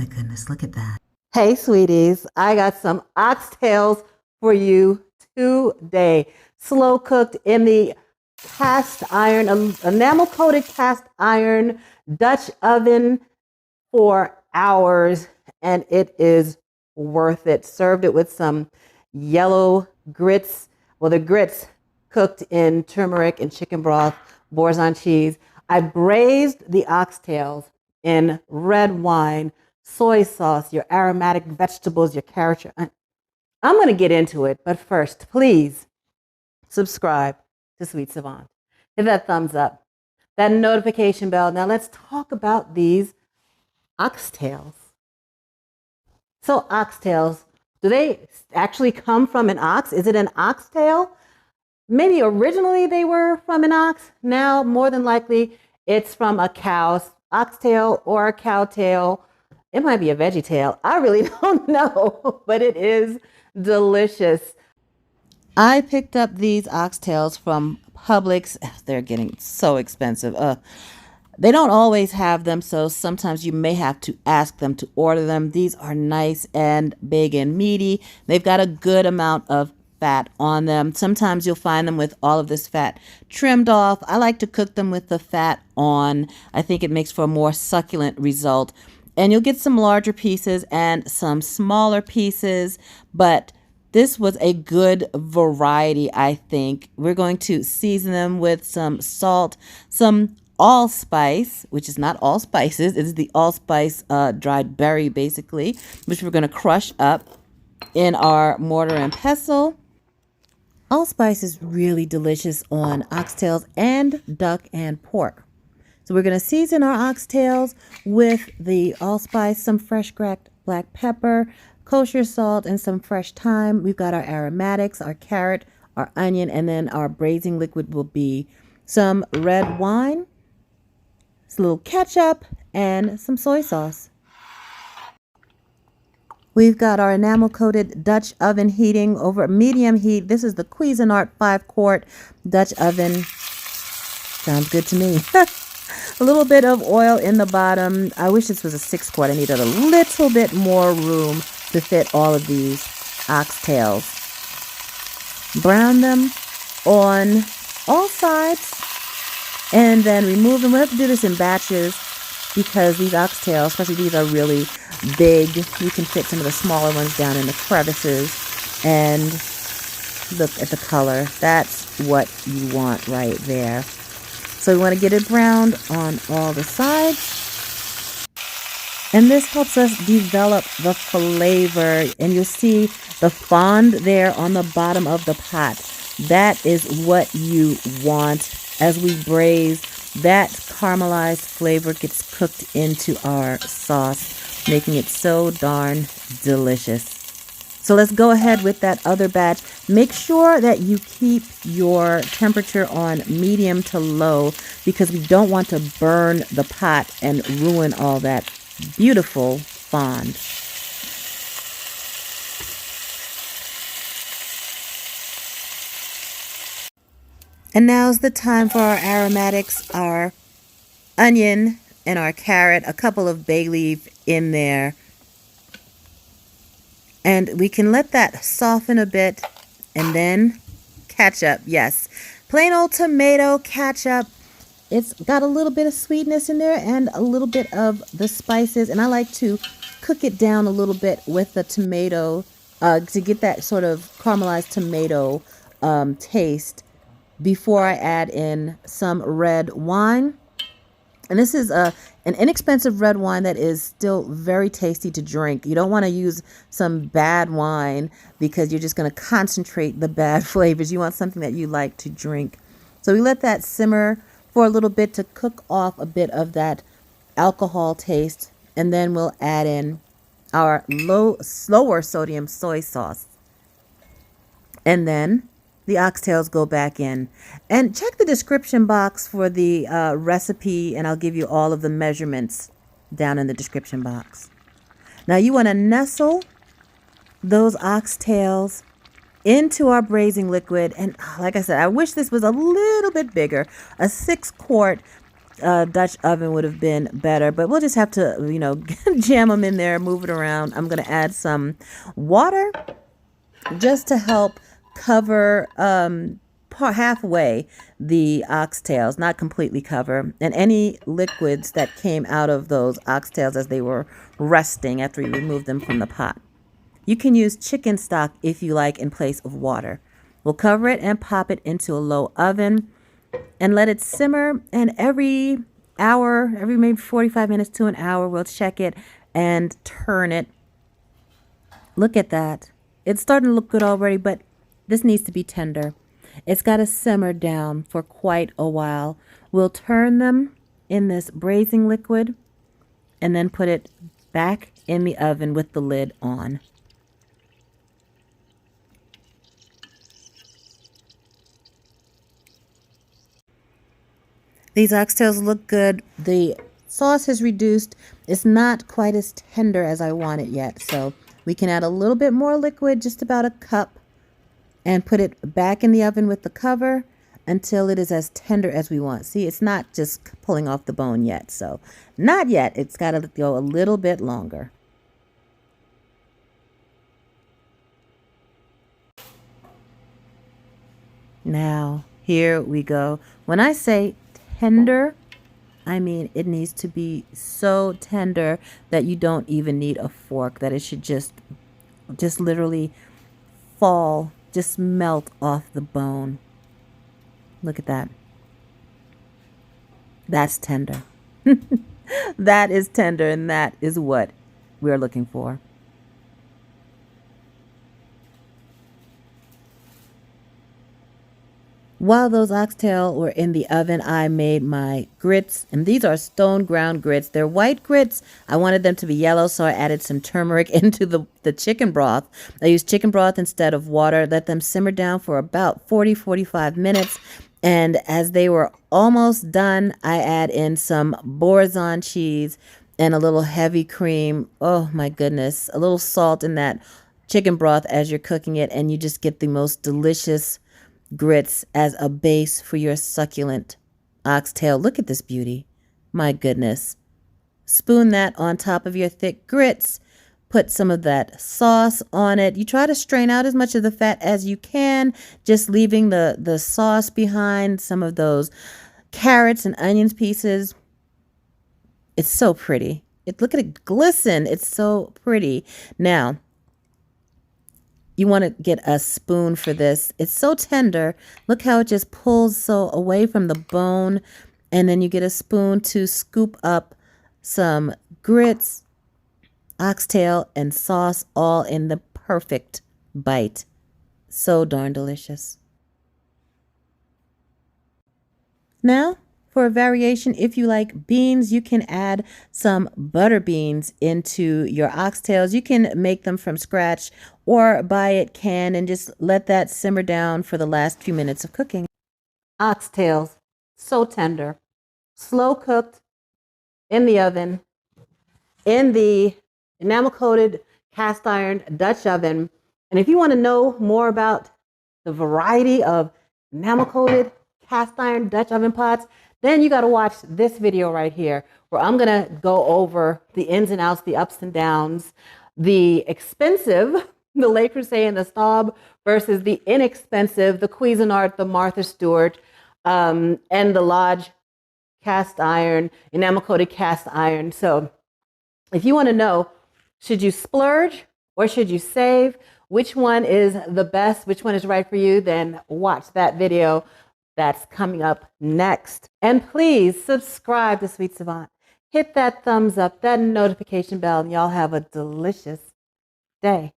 my goodness, look at that. Hey, sweeties, I got some oxtails for you today. Slow cooked in the cast iron, enamel coated cast iron Dutch oven for hours, and it is worth it. Served it with some yellow grits. Well, the grits cooked in turmeric and chicken broth, Boursin cheese. I braised the oxtails in red wine, soy sauce, your aromatic vegetables, your carrot. I'm going to get into it, but first, please subscribe to Sweet Savant. Hit that thumbs up, that notification bell. Now let's talk about these oxtails. So oxtails, do they actually come from an ox? Is it an oxtail? Maybe originally they were from an ox. Now, more than likely, it's from a cow's oxtail or a cow tail. It might be a veggie tail. I really don't know, but it is delicious. I picked up these oxtails from Publix. They're getting so expensive. They don't always have them, so sometimes you may have to ask them to order them. These are nice and big and meaty. They've got a good amount of fat on them. Sometimes you'll find them with all of this fat trimmed off. I like to cook them with the fat on. I think it makes for a more succulent result. And you'll get some larger pieces and some smaller pieces, but this was a good variety, I think. We're going to season them with some salt, some allspice, which is not all spices. It is the allspice dried berry, basically, which we're going to crush up in our mortar and pestle. Allspice is really delicious on oxtails and duck and pork. So we're going to season our oxtails with the allspice, some fresh cracked black pepper, kosher salt, and some fresh thyme. We've got our aromatics, our carrot, our onion, and then our braising liquid will be some red wine, a little ketchup, and some soy sauce. We've got our enamel-coated Dutch oven heating over medium heat. This is the Cuisinart 5-quart Dutch oven. Sounds good to me. A little bit of oil in the bottom. I wish this was a 6-quart. I needed a little bit more room to fit all of these oxtails. Brown them on all sides and then remove them. We have to do this in batches because these oxtails, especially these, are really big. You can fit some of the smaller ones down in the crevices. And look at the color. That's what you want right there. So we want to get it browned on all the sides. And this helps us develop the flavor. And you'll see the fond there on the bottom of the pot. That is what you want. As we braise, that caramelized flavor gets cooked into our sauce, making it so darn delicious. So let's go ahead with that other batch. Make sure that you keep your temperature on medium to low because we don't want to burn the pot and ruin all that beautiful fond. And now's the time for our aromatics, our onion and our carrot, a couple of bay leaf in there. And we can let that soften a bit, and then ketchup. Yes, plain old tomato ketchup. It's got a little bit of sweetness in there and a little bit of the spices. And I like to cook it down a little bit with the tomato to get that sort of caramelized tomato taste before I add in some red wine. And this is an inexpensive red wine that is still very tasty to drink. You don't want to use some bad wine because you're just going to concentrate the bad flavors. You want something that you like to drink. So we let that simmer for a little bit to cook off a bit of that alcohol taste. And then we'll add in our slower sodium soy sauce. And then the oxtails go back in. And check the description box for the recipe, and I'll give you all of the measurements down in the description box. Now you want to nestle those oxtails into our braising liquid. And like I said, I wish this was a little bit bigger. A 6-quart Dutch oven would have been better, but we'll just have to, jam them in there, move it around. I'm going to add some water just to help cover halfway the oxtails, not completely cover, and any liquids that came out of those oxtails as they were resting after you removed them from the pot. You can use chicken stock if you like in place of water. We'll cover it and pop it into a low oven and let it simmer, and every hour, every maybe 45 minutes to an hour, we'll check it and turn it. Look at that. It's starting to look good already, but this needs to be tender. It's got to simmer down for quite a while. We'll turn them in this braising liquid and then put it back in the oven with the lid on. These oxtails look good. The sauce has reduced. It's not quite as tender as I want it yet, so we can add a little bit more liquid, just about a cup, and put it back in the oven with the cover until it is as tender as we want. See, it's not just pulling off the bone yet, so not yet. It's got to go a little bit longer. Now, here we go. When I say tender, I mean it needs to be so tender that you don't even need a fork, that it should just literally fall, just melt off the bone. Look at that. That's tender. That is tender, and that is what we're looking for. While those oxtail were in the oven, I made my grits, and these are stone ground grits. They're white grits. I wanted them to be yellow, so I added some turmeric into the chicken broth. I used chicken broth instead of water. Let them simmer down for about 40-45 minutes. And as they were almost done, I add in some Boursin cheese and a little heavy cream. Oh my goodness. A little salt in that chicken broth as you're cooking it, and you just get the most delicious grits as a base for your succulent oxtail. Look at this beauty. My goodness. Spoon that on top of your thick grits. Put some of that sauce on it. You try to strain out as much of the fat as you can, just leaving the sauce behind, some of those carrots and onions pieces. It's so pretty. Look at it glisten. It's so pretty. Now, you want to get a spoon for this. It's so tender. Look how it just pulls so away from the bone. And then you get a spoon to scoop up some grits, oxtail, and sauce all in the perfect bite. So darn delicious. Now, for a variation, if you like beans, you can add some butter beans into your oxtails. You can make them from scratch or buy it canned and just let that simmer down for the last few minutes of cooking. Oxtails, so tender, slow cooked in the oven, in the enamel coated cast iron Dutch oven. And if you want to know more about the variety of enamel coated cast iron Dutch oven pots, then you got to watch this video right here, where I'm going to go over the ins and outs, the ups and downs, the expensive, the Le Creuset and the Staub, versus the inexpensive, the Cuisinart, the Martha Stewart, and the Lodge cast iron, enamel coated cast iron. So if you want to know, should you splurge or should you save? Which one is the best? Which one is right for you? Then watch that video. That's coming up next. And please subscribe to Sweet Savant. Hit that thumbs up, that notification bell, and y'all have a delicious day.